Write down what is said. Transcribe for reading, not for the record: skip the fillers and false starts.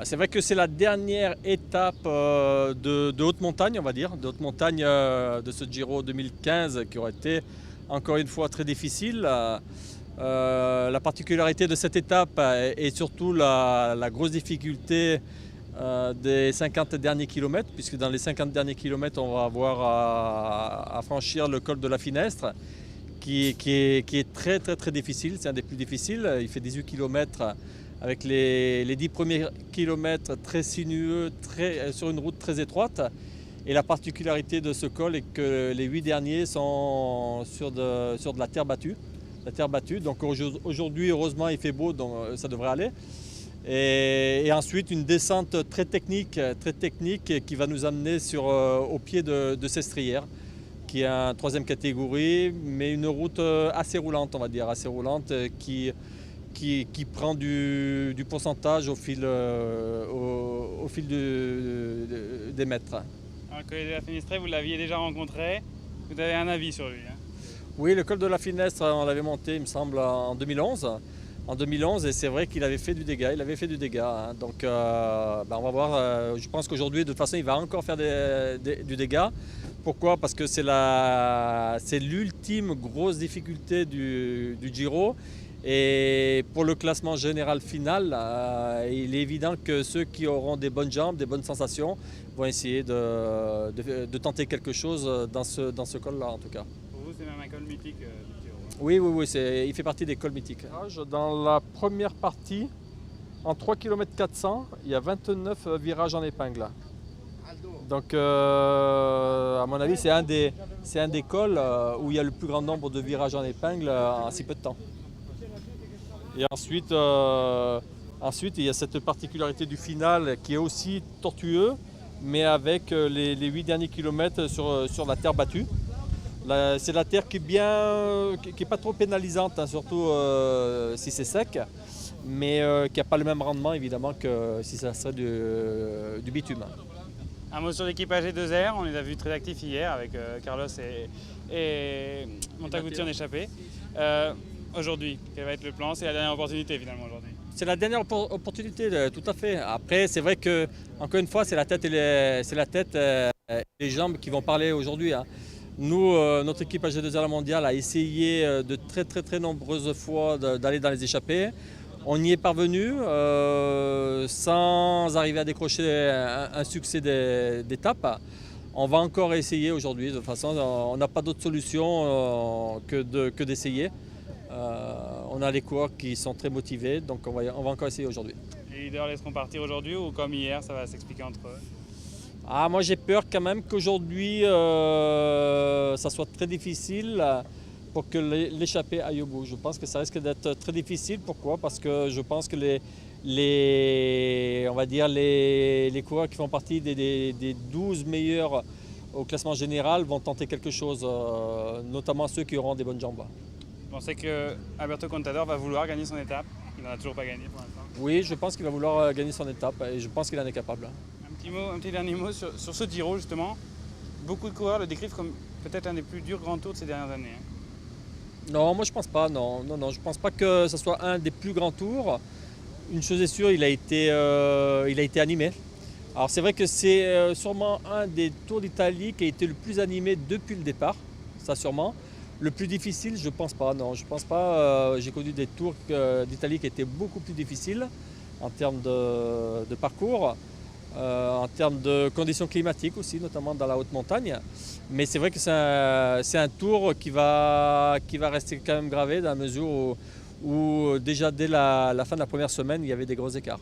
C'est vrai que c'est la dernière étape de haute montagne, on va dire, de haute montagne de ce Giro 2015 qui aurait été encore une fois très difficile. La particularité de cette étape est surtout la grosse difficulté des 50 derniers kilomètres, puisque dans les 50 derniers kilomètres, on va avoir à franchir le col de la Finestre, qui est très très difficile, c'est un des plus difficiles. Il fait 18 km avec les 10 premiers kilomètres très sinueux, sur une route très étroite. Et la particularité de ce col est que les 8 derniers sont sur de la terre battue. Donc aujourd'hui, heureusement, il fait beau, donc ça devrait aller. Et ensuite, une descente très technique qui va nous amener au pied de Sestrières, qui est en 3e catégorie, mais une route assez roulante, on va dire, assez roulante, qui prend du pourcentage au fil des mètres. Alors, le col de la Finestre, vous l'aviez déjà rencontré, vous avez un avis sur lui, hein? Oui, le col de la Finestre, on l'avait monté, il me semble, en 2011. Et c'est vrai qu'il avait fait du dégât. Hein. Donc on va voir, je pense qu'aujourd'hui, de toute façon, il va encore faire du dégât. Pourquoi? Parce que c'est l'ultime grosse difficulté du Giro. Et pour le classement général final, il est évident que ceux qui auront des bonnes jambes, des bonnes sensations, vont essayer de tenter quelque chose dans ce col-là en tout cas. Pour vous, c'est même un col mythique du Giro, hein? Oui, il fait partie des cols mythiques. Dans la première partie, en 3 km 400, il y a 29 virages en épingle. Donc à mon avis, c'est un des cols où il y a le plus grand nombre de virages en épingle en si peu de temps. Et ensuite, il y a cette particularité du final qui est aussi tortueux, mais avec les 8 derniers kilomètres sur la terre battue. C'est la terre qui est pas trop pénalisante, hein, surtout si c'est sec, mais qui n'a pas le même rendement évidemment que si ça serait du bitume. Un mot sur l'équipage G2R, on les a vus très actifs hier avec Carlos et Montaguti en échappée. Aujourd'hui, quel va être le plan? C'est la dernière opportunité finalement aujourd'hui. C'est la dernière opportunité, tout à fait. Après, c'est vrai que, encore une fois, c'est la tête et les jambes qui vont parler aujourd'hui, hein. Nous, notre équipe AG2R mondiale a essayé de très nombreuses fois d'aller dans les échappées. On y est parvenu sans arriver à décrocher un succès d'étape. On va encore essayer aujourd'hui. De toute façon, on n'a pas d'autre solution que d'essayer. On a les coureurs qui sont très motivés, donc on va encore essayer aujourd'hui. Les leaders laisseront partir aujourd'hui ou comme hier, ça va s'expliquer entre eux? Moi j'ai peur quand même qu'aujourd'hui ça soit très difficile pour que l'échappée aille au bout. Je pense que ça risque d'être très difficile. Pourquoi? Parce que je pense que on va dire les coureurs qui font partie des 12 meilleurs au classement général vont tenter quelque chose, notamment ceux qui auront des bonnes jambes. Vous pensez que Alberto Contador va vouloir gagner son étape? Il n'en a toujours pas gagné pour l'instant. Oui, je pense qu'il va vouloir gagner son étape et je pense qu'il en est capable. Un petit dernier mot sur ce Giro justement. Beaucoup de coureurs le décrivent comme peut-être un des plus durs grands tours de ces dernières années, hein. Non, moi je pense pas, non, je pense pas que ce soit un des plus grands tours. Une chose est sûre, il a été animé. Alors c'est vrai que c'est sûrement un des tours d'Italie qui a été le plus animé depuis le départ, ça sûrement. Le plus difficile, je pense pas, non, je pense pas. J'ai connu des tours d'Italie qui étaient beaucoup plus difficiles en termes de parcours. En termes de conditions climatiques aussi, notamment dans la haute montagne. Mais c'est vrai que c'est un tour qui va rester quand même gravé dans la mesure où déjà dès la fin de la première semaine, il y avait des gros écarts.